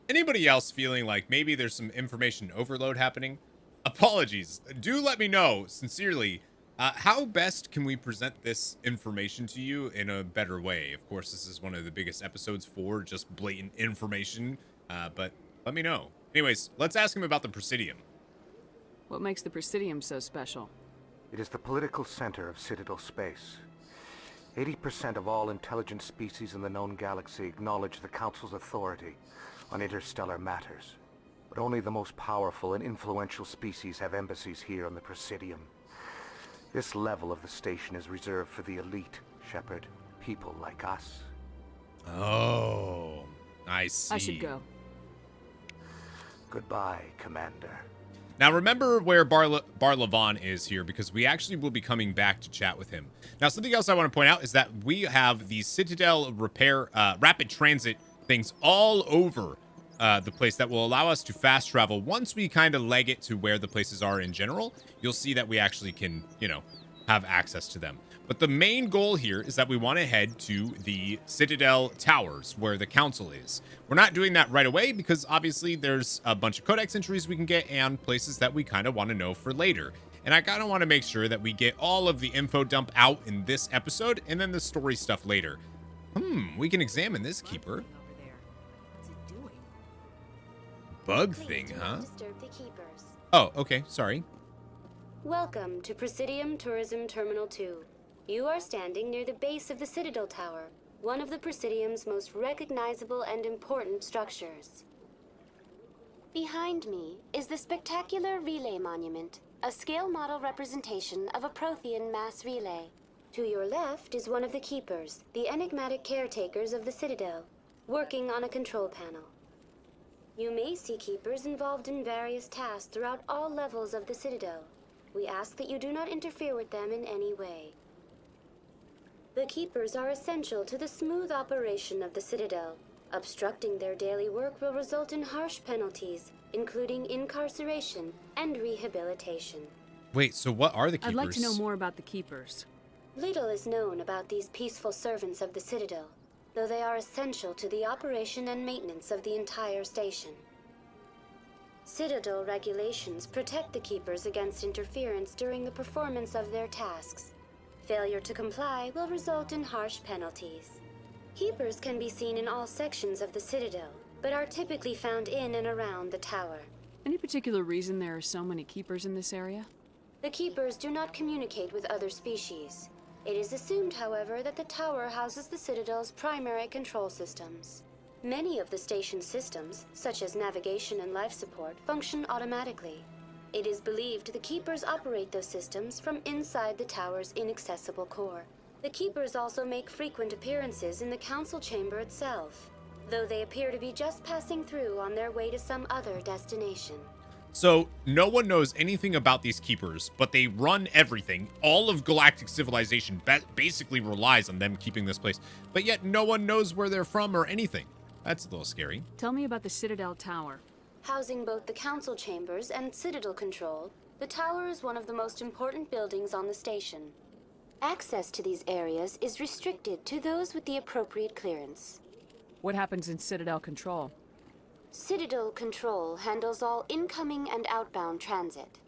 Anybody else feeling like maybe there's some information overload happening? Apologies. Do let me know, sincerely, how best can we present this information to you in a better way? Of course, this is one of the biggest episodes for just blatant information, but let me know. Anyways, let's ask him about the Presidium. What makes the Presidium so special? It is the political center of Citadel space. 80% of all intelligent species in the known galaxy acknowledge the Council's authority on interstellar matters. But only the most powerful and influential species have embassies here on the Presidium. This level of the station is reserved for the elite, Shepard. People like us. Oh, I see. I should go. Goodbye, Commander. Now remember where Barlavon is here, because we actually will be coming back to chat with him. Now something else I want to point out is that we have the Citadel Rapid Transit things all over the place that will allow us to fast travel. Once we kind of leg it to where the places are in general, you'll see that we actually can, you know, have access to them. But the main goal here is that we want to head to the Citadel Towers, where the council is. We're not doing that right away because obviously there's a bunch of codex entries we can get and places that we kind of want to know for later. And I kind of want to make sure that we get all of the info dump out in this episode and then the story stuff later. We can examine this keeper. Bug thing, huh? Disturb the keepers. Oh, okay, sorry. Welcome to Presidium Tourism Terminal 2. You are standing near the base of the Citadel Tower, one of the Presidium's most recognizable and important structures. Behind me is the spectacular Relay Monument, a scale model representation of a Prothean mass relay. To your left is one of the keepers, the enigmatic caretakers of the Citadel, working on a control panel. You may see keepers involved in various tasks throughout all levels of the Citadel. We ask that you do not interfere with them in any way. The keepers are essential to the smooth operation of the Citadel. Obstructing their daily work will result in harsh penalties, including incarceration and rehabilitation. Wait, so what are the keepers? I'd like to know more about the keepers. Little is known about these peaceful servants of the Citadel, though they are essential to the operation and maintenance of the entire station. Citadel regulations protect the keepers against interference during the performance of their tasks. Failure to comply will result in harsh penalties. Keepers can be seen in all sections of the Citadel, but are typically found in and around the tower. Any particular reason there are so many keepers in this area? The keepers do not communicate with other species. It is assumed, however, that the tower houses the Citadel's primary control systems. Many of the station's systems, such as navigation and life support, function automatically. It is believed the keepers operate those systems from inside the tower's inaccessible core. The keepers also make frequent appearances in the council chamber itself, though they appear to be just passing through on their way to some other destination. So, no one knows anything about these keepers, but they run everything. All of galactic civilization basically relies on them keeping this place, but yet no one knows where they're from or anything. That's a little scary. Tell me about the Citadel Tower. Housing both the council chambers and Citadel control, the tower is one of the most important buildings on the station. Access to these areas is restricted to those with the appropriate clearance. What happens in Citadel control? Citadel Control handles all incoming and outbound transit.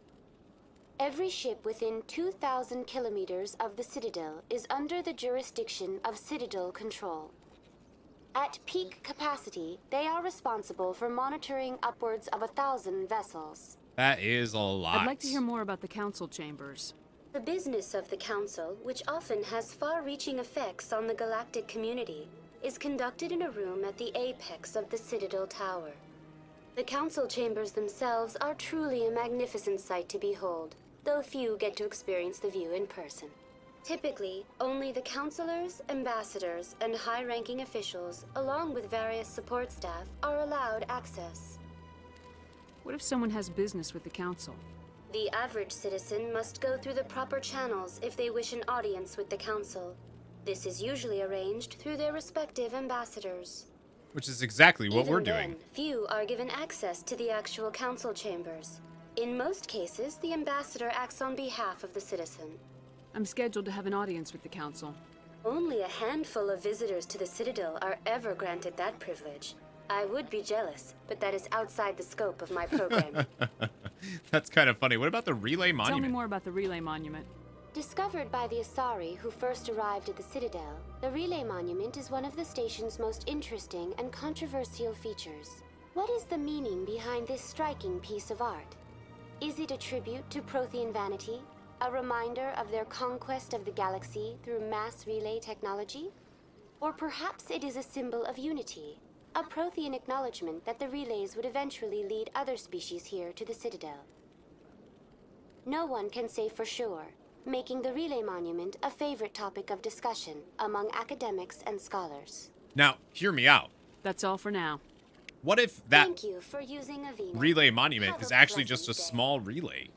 Every ship within 2,000 kilometers of the Citadel is under the jurisdiction of Citadel Control. At peak capacity, they are responsible for monitoring upwards of 1,000 vessels. That is a lot. I'd like to hear more about the council chambers. The business of the Council, which often has far-reaching effects on the galactic community, is conducted in a room at the apex of the Citadel Tower. The council chambers themselves are truly a magnificent sight to behold, though few get to experience the view in person. Typically, only the councilors, ambassadors, and high-ranking officials, along with various support staff, are allowed access. What if someone has business with the council? The average citizen must go through the proper channels if they wish an audience with the council. This is usually arranged through their respective ambassadors. Which is exactly what we're Even doing. then, few are given access to the actual council chambers. In most cases, the ambassador acts on behalf of the citizen. I'm scheduled to have an audience with the council. Only a handful of visitors to the Citadel are ever granted that privilege. I would be jealous, but that is outside the scope of my program. That's kind of funny. What about the Relay Tell Monument? me more about the Relay Monument. Discovered by the Asari who first arrived at the Citadel, the Relay Monument is one of the station's most interesting and controversial features. What is the meaning behind this striking piece of art? Is it a tribute to Prothean vanity? A reminder of their conquest of the galaxy through mass relay technology? Or perhaps it is a symbol of unity, a Prothean acknowledgement that the relays would eventually lead other species here to the Citadel. No one can say for sure, making the Relay Monument a favorite topic of discussion among academics and scholars. Now, hear me out. That's all for now. What if that Thank you for using Avena. Relay Monument Have is a actually just a pleasant day. small relay?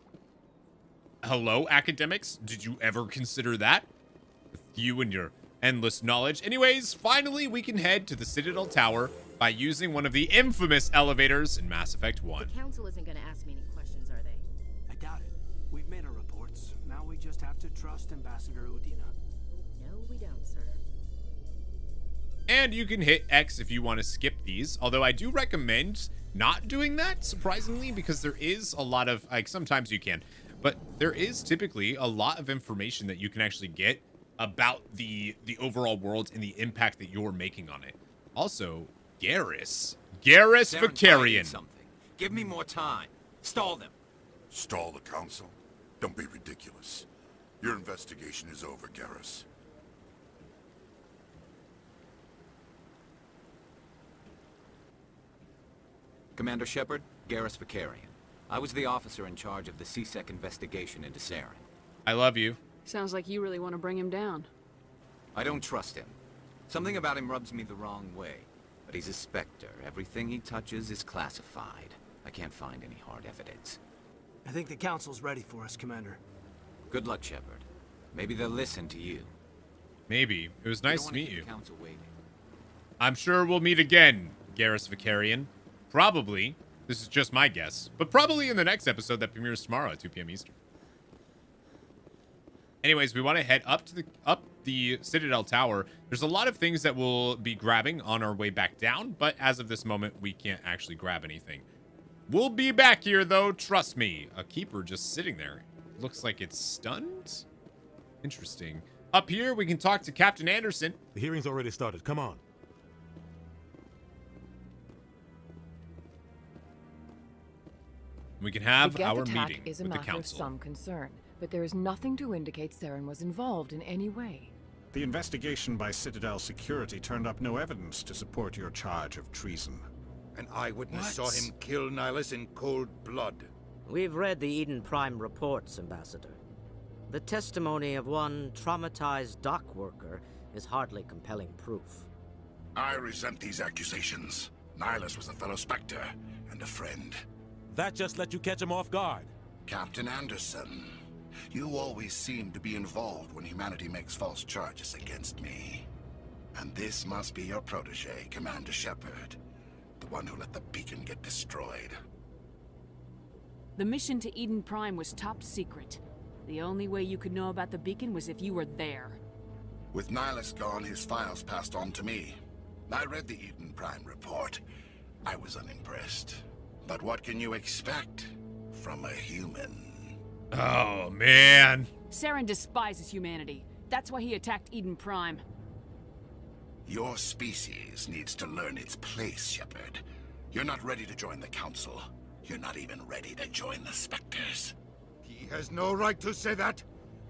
Hello, academics? Did you ever consider that? With you and your endless knowledge. Anyways, finally we can head to the Citadel Tower by using one of the infamous elevators in Mass Effect 1. The council isn't going to ask me any questions, are they? I doubt it. We've made our reports. Now we just have to trust Ambassador Udina. No, we don't, sir. And you can hit X if you want to skip these, although I do recommend not doing that, surprisingly, because there is a lot of, like, sometimes you can, but there is typically a lot of information that you can actually get about the overall world and the impact that you're making on it. Also, Garrus Vakarian. Something. Give me more time. Stall them. Stall the council? Don't be ridiculous. Your investigation is over, Garrus. Commander Shepard, Garrus Vakarian. I was the officer in charge of the CSEC investigation into Saren. I love you. Sounds like you really want to bring him down. I don't trust him. Something about him rubs me the wrong way. But he's a Spectre. Everything he touches is classified. I can't find any hard evidence. I think the council's ready for us, Commander. Good luck, Shepard. Maybe they'll listen to you. Maybe. It was nice to meet you. Council waiting. I'm sure we'll meet again, Garrus Vakarian. Probably. This is just my guess. But probably in the next episode that premieres tomorrow at 2 p.m. Eastern. Anyways, we want to head up the Citadel Tower. There's a lot of things that we'll be grabbing on our way back down, but as of this moment, we can't actually grab anything. We'll be back here, though. Trust me. A keeper just sitting there. Looks like it's stunned. Interesting. Up here, we can talk to Captain Anderson. The hearing's already started. Come on. We can have the Geth our attack meeting is a with the matter of council. some concern, but there is nothing to indicate Saren was involved in any way. The investigation by Citadel Security turned up no evidence to support your charge of treason. An eyewitness saw him kill Nihilus in cold blood. We've read the Eden Prime reports, Ambassador. The testimony of one traumatized dock worker is hardly compelling proof. I resent these accusations. Nihilus was a fellow Spectre and a friend. That just let you catch him off guard. Captain Anderson, you always seem to be involved when humanity makes false charges against me. And this must be your protege, Commander Shepard. The one who let the beacon get destroyed. The mission to Eden Prime was top secret. The only way you could know about the beacon was if you were there. With Nihilus gone, his files passed on to me. I read the Eden Prime report. I was unimpressed. But what can you expect from a human? Oh, man. Saren despises humanity. That's why he attacked Eden Prime. Your species needs to learn its place, Shepard. You're not ready to join the Council. You're not even ready to join the Spectres. He has no right to say that.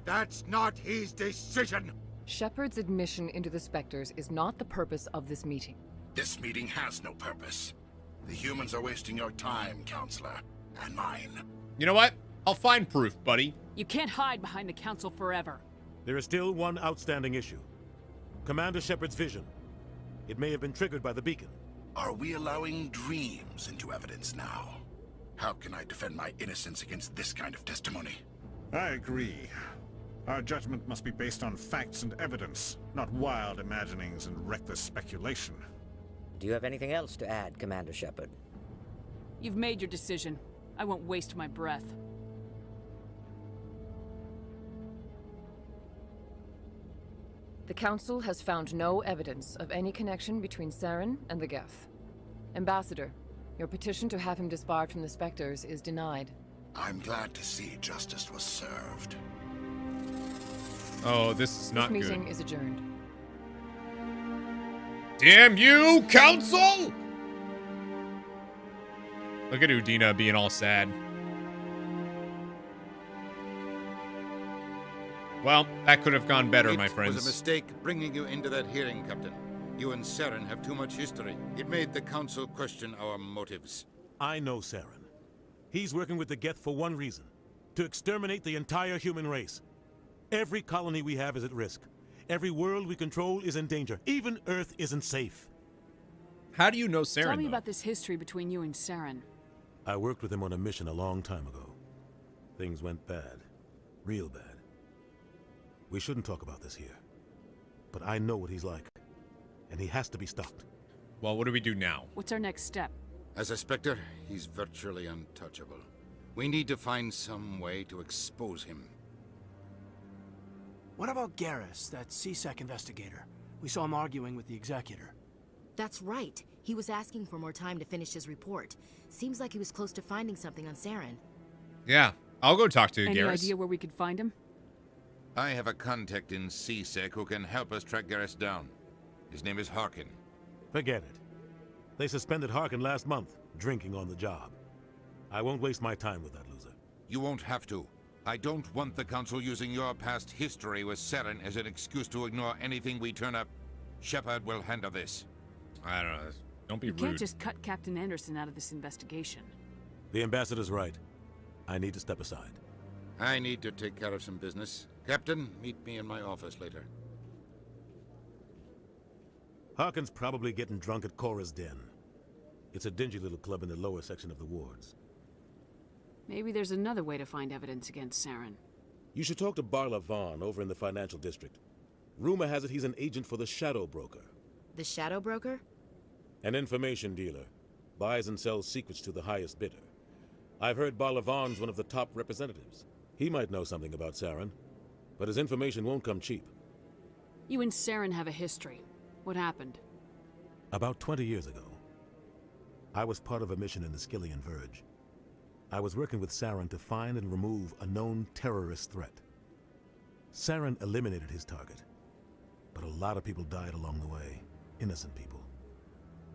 That's not his decision. Shepard's admission into the Spectres is not the purpose of this meeting. This meeting has no purpose. The humans are wasting your time, Counselor, and mine. You know what? I'll find proof, buddy. You can't hide behind the Council forever. There is still one outstanding issue. Commander Shepard's vision. It may have been triggered by the beacon. Are we allowing dreams into evidence now? How can I defend my innocence against this kind of testimony? I agree. Our judgment must be based on facts and evidence, not wild imaginings and reckless speculation. Do you have anything else to add, Commander Shepard? You've made your decision. I won't waste my breath. The Council has found no evidence of any connection between Saren and the Geth. Ambassador, your petition to have him disbarred from the Spectres is denied. I'm glad to see justice was served. Oh, this is not good. This meeting is adjourned. Damn you, Council! Look at Udina being all sad. Well, that could have gone better, my friends. It was a mistake bringing you into that hearing, Captain. You and Saren have too much history. It made the Council question our motives. I know Saren. He's working with the Geth for one reason. To exterminate the entire human race. Every colony we have is at risk. Every world we control is in danger. Even Earth isn't safe. How do you know Saren, Tell me about this history between you and Saren. I worked with him on a mission a long time ago. Things went bad. Real bad. We shouldn't talk about this here. But I know what he's like. And he has to be stopped. Well, what do we do now? What's our next step? As a Spectre, he's virtually untouchable. We need to find some way to expose him. What about Garrus, that CSEC investigator? We saw him arguing with the Executor. That's right. He was asking for more time to finish his report. Seems like he was close to finding something on Saren. Yeah, I'll go talk to Any Garrus. idea where we could find him? I have a contact in CSEC who can help us track Garrus down. His name is Harkin. Forget it. They suspended Harkin last month, drinking on the job. I won't waste my time with that loser. You won't have to. I don't want the Council using your past history with Saren as an excuse to ignore anything we turn up. Shepard will handle this. I don't know. Don't be You rude. can't just cut Captain Anderson out of this investigation. The ambassador's right. I need to step aside. I need to take care of some business. Captain, meet me in my office later. Harkin's probably getting drunk at Cora's Den. It's a dingy little club in the lower section of the wards. Maybe there's another way to find evidence against Saren. You should talk to Barla Vaughn over in the financial district. Rumor has it he's an agent for the Shadow Broker. The Shadow Broker? An information dealer. Buys and sells secrets to the highest bidder. I've heard Barla Vaughn's one of the top representatives. He might know something about Saren, but his information won't come cheap. You and Saren have a history. What happened? About 20 years ago, I was part of a mission in the Skillian Verge. I was working with Saren to find and remove a known terrorist threat. Saren eliminated his target, but a lot of people died along the way, innocent people.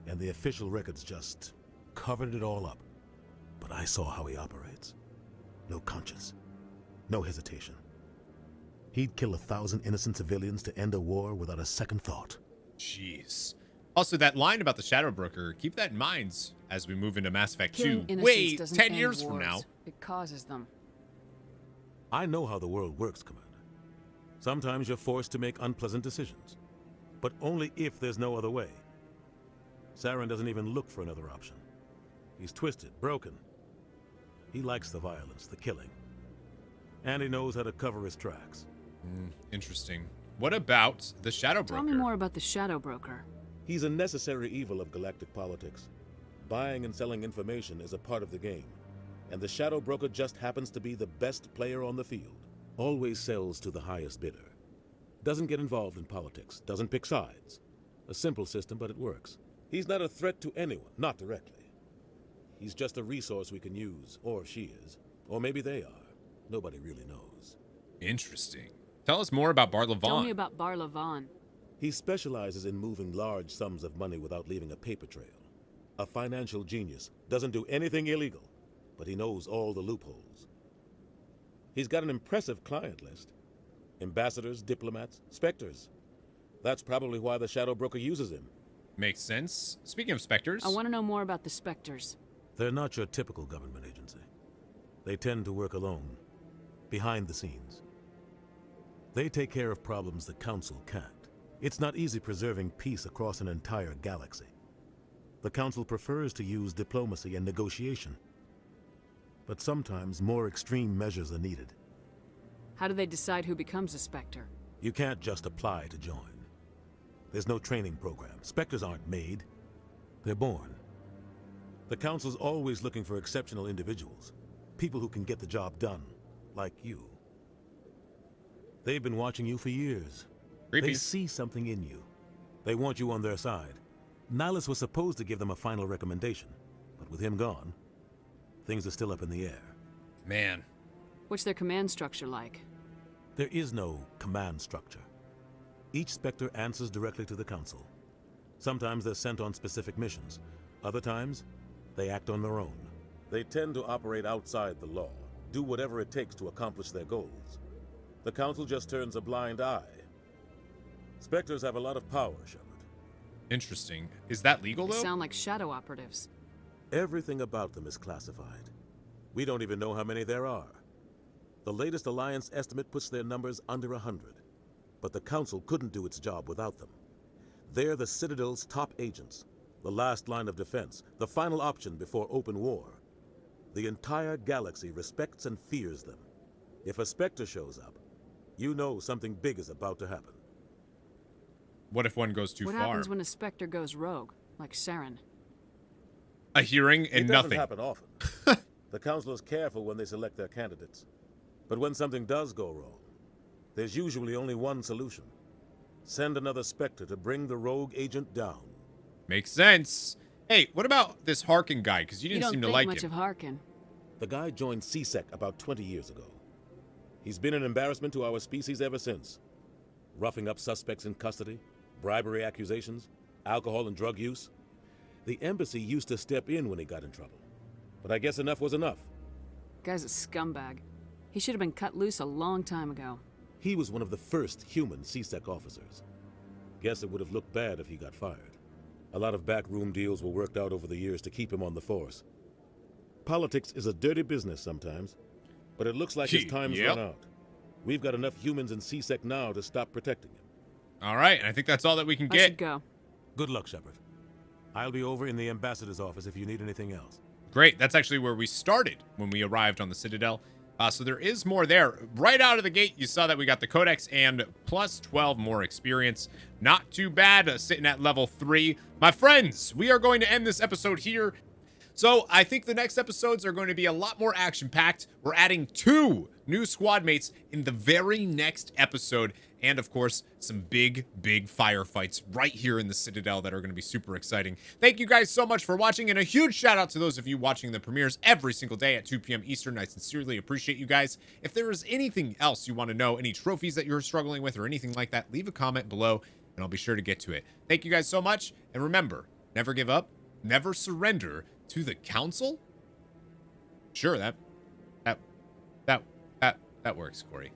And the official records just covered it all up. But I saw how he operates. No conscience, no hesitation. He'd kill 1,000 innocent civilians to end a war without a second thought. Jeez. Also, that line about the Shadow Broker, keep that in mind as we move into Mass Effect 2. Killing innocents Wait, doesn't 10 end years from wars. now. It causes them. I know how the world works, Commander. Sometimes you're forced to make unpleasant decisions, but only if there's no other way. Saren doesn't even look for another option. He's twisted, broken. He likes the violence, the killing. And he knows how to cover his tracks. Interesting. What about the Shadow Broker? Tell me more about the Shadow Broker. He's a necessary evil of galactic politics. Buying and selling information is a part of the game. And the Shadow Broker just happens to be the best player on the field. Always sells to the highest bidder. Doesn't get involved in politics. Doesn't pick sides. A simple system, but it works. He's not a threat to anyone, not directly. He's just a resource we can use, or she is. Or maybe they are. Nobody really knows. Interesting. Tell us more about Barla Vaughn. Tell me about Barla Vaughn. He specializes in moving large sums of money without leaving a paper trail. A financial genius. Doesn't do anything illegal, but he knows all the loopholes. He's got an impressive client list. Ambassadors, diplomats, specters. That's probably why the Shadow Broker uses him. Makes sense. Speaking of specters... I want to know more about the Spectres. They're not your typical government agency. They tend to work alone, behind the scenes. They take care of problems the Council can't. It's not easy preserving peace across an entire galaxy. The Council prefers to use diplomacy and negotiation. But sometimes more extreme measures are needed. How do they decide who becomes a Spectre? You can't just apply to join. There's no training program. Spectres aren't made. They're born. The Council's always looking for exceptional individuals. People who can get the job done. Like you. They've been watching you for years. Creepy. They see something in you. They want you on their side. Nihilus was supposed to give them a final recommendation. But with him gone, things are still up in the air. Man. What's their command structure like? There is no command structure. Each Spectre answers directly to the Council. Sometimes they're sent on specific missions. Other times, they act on their own. They tend to operate outside the law, do whatever it takes to accomplish their goals. The Council just turns a blind eye. Spectres have a lot of power, Shepard. Interesting. Is that legal, They though? sound like shadow operatives. Everything about them is classified. We don't even know how many there are. The latest Alliance estimate puts their numbers under 100. But the Council couldn't do its job without them. They're the Citadel's top agents, the last line of defense, the final option before open war. The entire galaxy respects and fears them. If a Spectre shows up, you know something big is about to happen. What if one goes too What far? happens when a Spectre goes rogue? Like Saren. A hearing and it doesn't nothing. happen often. The council is careful when they select their candidates. But when something does go wrong, there's usually only one solution. Send another Spectre to bring the rogue agent down. Makes sense. Hey, what about this Harkin guy? Because you didn't seem to like him. You don't think much of Harkin. The guy joined CSEC about 20 years ago. He's been an embarrassment to our species ever since. Roughing up suspects in custody, bribery accusations, alcohol and drug use. The embassy used to step in when he got in trouble. But I guess enough was enough. Guy's a scumbag. He should have been cut loose a long time ago. He was one of the first human CSEC officers. Guess it would have looked bad if he got fired. A lot of backroom deals were worked out over the years to keep him on the force. Politics is a dirty business sometimes, but it looks like his time's run out. We've got enough humans in CSEC now to stop protecting him. All right, I think that's all that we can I get. should go. Good luck, Shepard. I'll be over in the ambassador's office if you need anything else. Great. That's actually where we started when we arrived on the Citadel. So there is more there. Right out of the gate, you saw that we got the Codex and plus 12 more experience. Not too bad, sitting at level 3. My friends, we are going to end this episode here. So I think the next episodes are going to be a lot more action-packed. We're adding 2 new squad mates in the very next episode. And of course, some big firefights right here in the Citadel that are going to be super exciting. Thank you guys so much for watching, and a huge shout out to those of you watching the premieres every single day at 2 p.m. Eastern. I sincerely appreciate you guys. If there is anything else you want to know, any trophies that you're struggling with or anything like that, leave a comment below and I'll be sure to get to it. Thank you guys so much, and remember, never give up, never surrender to the council. Sure, that works, Corey.